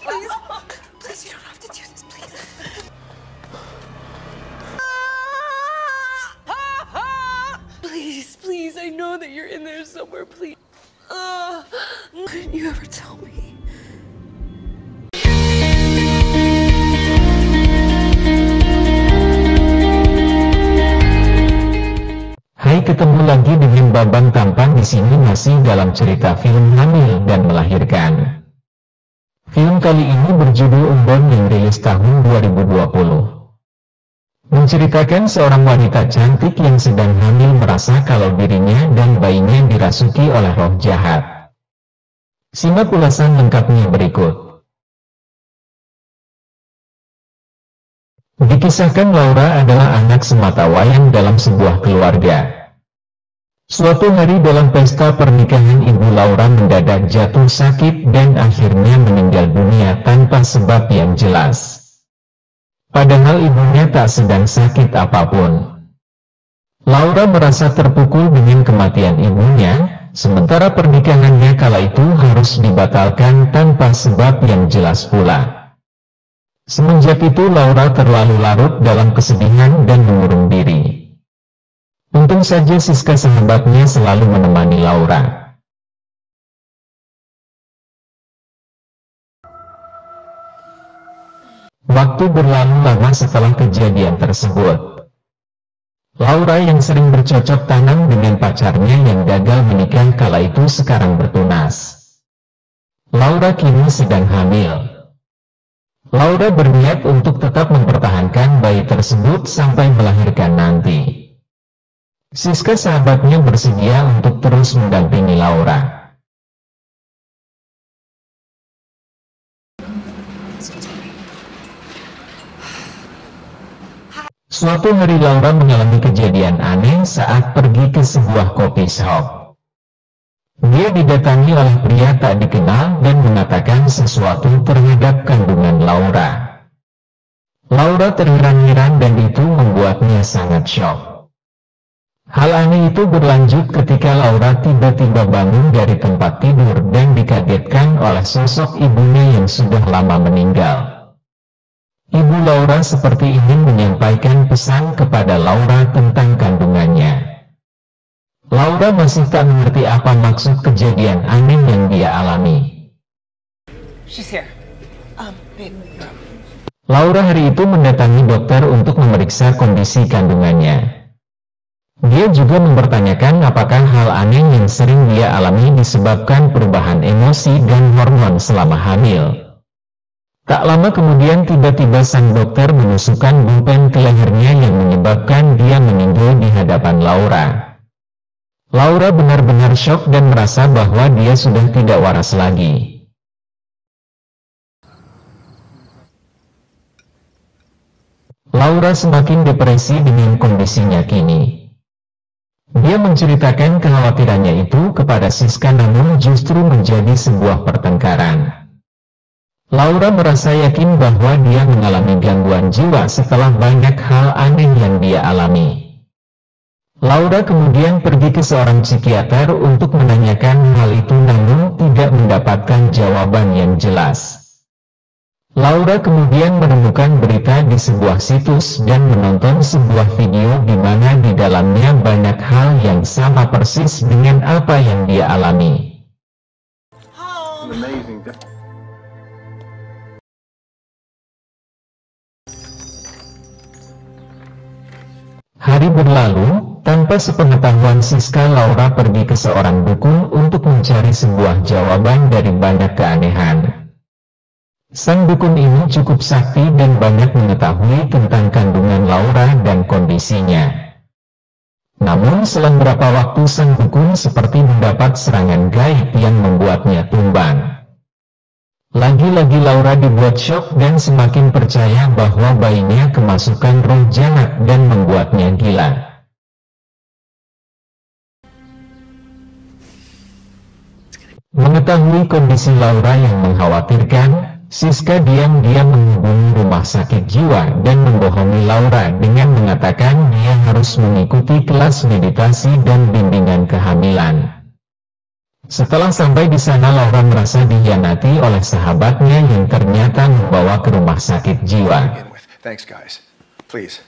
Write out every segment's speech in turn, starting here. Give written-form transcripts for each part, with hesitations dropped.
please. Please, you don't have to do this, please. Please, please, I know that you're in there somewhere, please. Couldn't you ever tell me? Hai, ketemu lagi dengan Babang Tampan. Di sini masih dalam cerita film Hamil dan Melahirkan. Film kali ini berjudul Unborn yang rilis tahun 2020. Menceritakan seorang wanita cantik yang sedang hamil merasa kalau dirinya dan bayinya dirasuki oleh roh jahat. Simak ulasan lengkapnya berikut. Dikisahkan Laura adalah anak sematawayang dalam sebuah keluarga. Suatu hari dalam pesta pernikahan, ibu Laura mendadak jatuh sakit dan akhirnya meninggal dunia tanpa sebab yang jelas. Padahal ibunya tak sedang sakit apapun. Laura merasa terpukul dengan kematian ibunya, sementara pernikahannya kala itu harus dibatalkan tanpa sebab yang jelas pula. Semenjak itu Laura terlalu larut dalam kesedihan dan mengurung diri. Untung saja Siska sahabatnya selalu menemani Laura. Waktu berlalu lama setelah kejadian tersebut. Laura yang sering bercocok tanam dengan pacarnya yang gagal menikah kala itu sekarang bertunas. Laura kini sedang hamil. Laura berniat untuk tetap mempertahankan bayi tersebut sampai melahirkan nanti. Siska sahabatnya bersedia untuk terus mendampingi Laura. Suatu hari Laura mengalami kejadian aneh saat pergi ke sebuah coffee shop. Dia didatangi oleh pria tak dikenal dan mengatakan sesuatu terhadap kandungan Laura. Laura terheran-heran dan itu membuatnya sangat syok. Hal aneh itu berlanjut ketika Laura tiba-tiba bangun dari tempat tidur dan dikagetkan oleh sosok ibunya yang sudah lama meninggal. Ibu Laura seperti ingin menyampaikan pesan kepada Laura tentang kandungannya. Laura masih tak mengerti apa maksud kejadian aneh yang dia alami. Laura hari itu mendatangi dokter untuk memeriksa kondisi kandungannya. Dia juga mempertanyakan apakah hal aneh yang sering dia alami disebabkan perubahan emosi dan hormon selama hamil. Tak lama kemudian tiba-tiba sang dokter menusukkan bulpen ke lehernya yang menyebabkan dia meninggal di hadapan Laura. Laura benar-benar syok dan merasa bahwa dia sudah tidak waras lagi. Laura semakin depresi dengan kondisinya kini. Dia menceritakan kekhawatirannya itu kepada Siska, namun justru menjadi sebuah pertengkaran. Laura merasa yakin bahwa dia mengalami gangguan jiwa setelah banyak hal aneh yang dia alami. Laura kemudian pergi ke seorang psikiater untuk menanyakan hal itu, namun tidak mendapatkan jawaban yang jelas. Laura kemudian menemukan berita di sebuah situs dan menonton sebuah video di mana di dalamnya banyak hal yang sama persis dengan apa yang dia alami. Hari berlalu, tanpa sepengetahuan Siska, Laura pergi ke seorang dukun untuk mencari sebuah jawaban dari banyak keanehan. Sang dukun ini cukup sakti dan banyak mengetahui tentang kandungan Laura dan kondisinya. Namun selang beberapa waktu sang dukun seperti mendapat serangan gaib yang membuatnya tumbang. Lagi-lagi Laura dibuat syok dan semakin percaya bahwa bayinya kemasukan roh jahat dan membuatnya gila. Mengetahui kondisi Laura yang mengkhawatirkan, Siska diam-diam menghubungi rumah sakit jiwa dan membohongi Laura dengan mengatakan dia harus mengikuti kelas meditasi dan bimbingan kehamilan. Setelah sampai di sana, Laura merasa dikhianati oleh sahabatnya yang ternyata membawa ke rumah sakit jiwa. Thanks, guys. Please.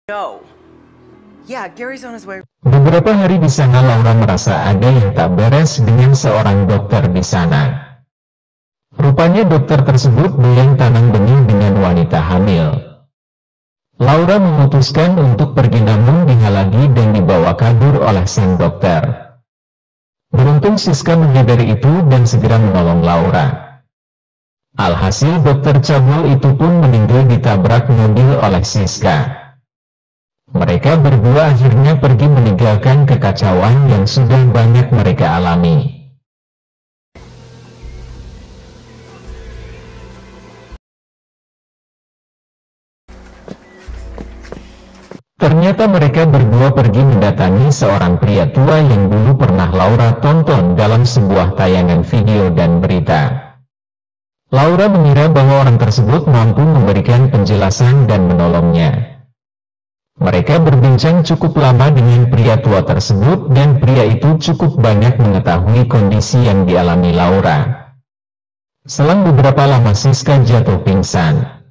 No. Yeah, Gary's on his way. Beberapa hari di sana, Laura merasa ada yang tak beres dengan seorang dokter di sana. Rupanya dokter tersebut belum tanam benih dengan wanita hamil. Laura memutuskan untuk pergi, namun dihalangi dan dibawa kabur oleh sang dokter. Beruntung Siska menyadari itu dan segera menolong Laura. Alhasil dokter cabul itu pun meninggal ditabrak mobil oleh Siska. Mereka berdua akhirnya pergi meninggalkan kekacauan yang sudah banyak mereka alami. Ternyata mereka berdua pergi mendatangi seorang pria tua yang dulu pernah Laura tonton dalam sebuah tayangan video dan berita. Laura mengira bahwa orang tersebut mampu memberikan penjelasan dan menolongnya. Mereka berbincang cukup lama dengan pria tua tersebut dan pria itu cukup banyak mengetahui kondisi yang dialami Laura. Selang beberapa lama Siska jatuh pingsan.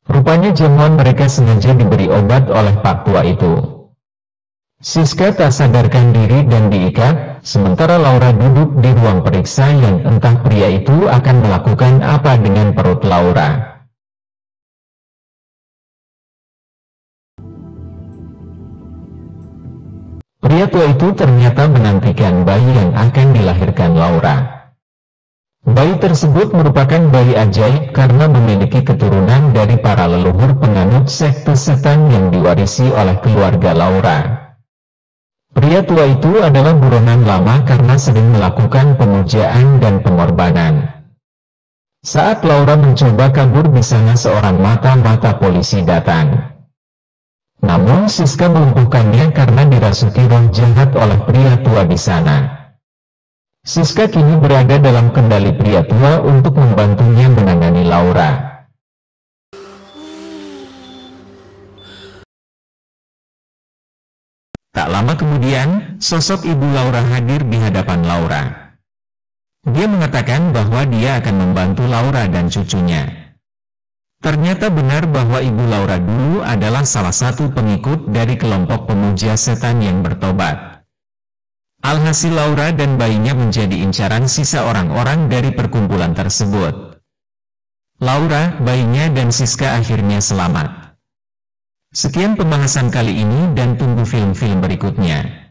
Rupanya jamuan mereka sengaja diberi obat oleh Pak tua itu. Siska tak sadarkan diri dan diikat, sementara Laura duduk di ruang periksa yang entah pria itu akan melakukan apa dengan perut Laura. Pria tua itu ternyata menantikan bayi yang akan dilahirkan Laura. Bayi tersebut merupakan bayi ajaib karena memiliki keturunan dari para leluhur penganut sekte setan yang diwarisi oleh keluarga Laura. Pria tua itu adalah buronan lama karena sering melakukan pemujaan dan pengorbanan. Saat Laura mencoba kabur di sana, seorang mata polisi datang. Namun Siska melumpuhkannya karena dirasuki roh jahat oleh pria tua di sana. Siska kini berada dalam kendali pria tua untuk membantunya menangani Laura. Tak lama kemudian, sosok ibu Laura hadir di hadapan Laura. Dia mengatakan bahwa dia akan membantu Laura dan cucunya. Ternyata benar bahwa ibu Laura dulu adalah salah satu pengikut dari kelompok pemuja setan yang bertobat. Alhasil Laura dan bayinya menjadi incaran sisa orang-orang dari perkumpulan tersebut. Laura, bayinya dan Siska akhirnya selamat. Sekian pembahasan kali ini dan tunggu film-film berikutnya.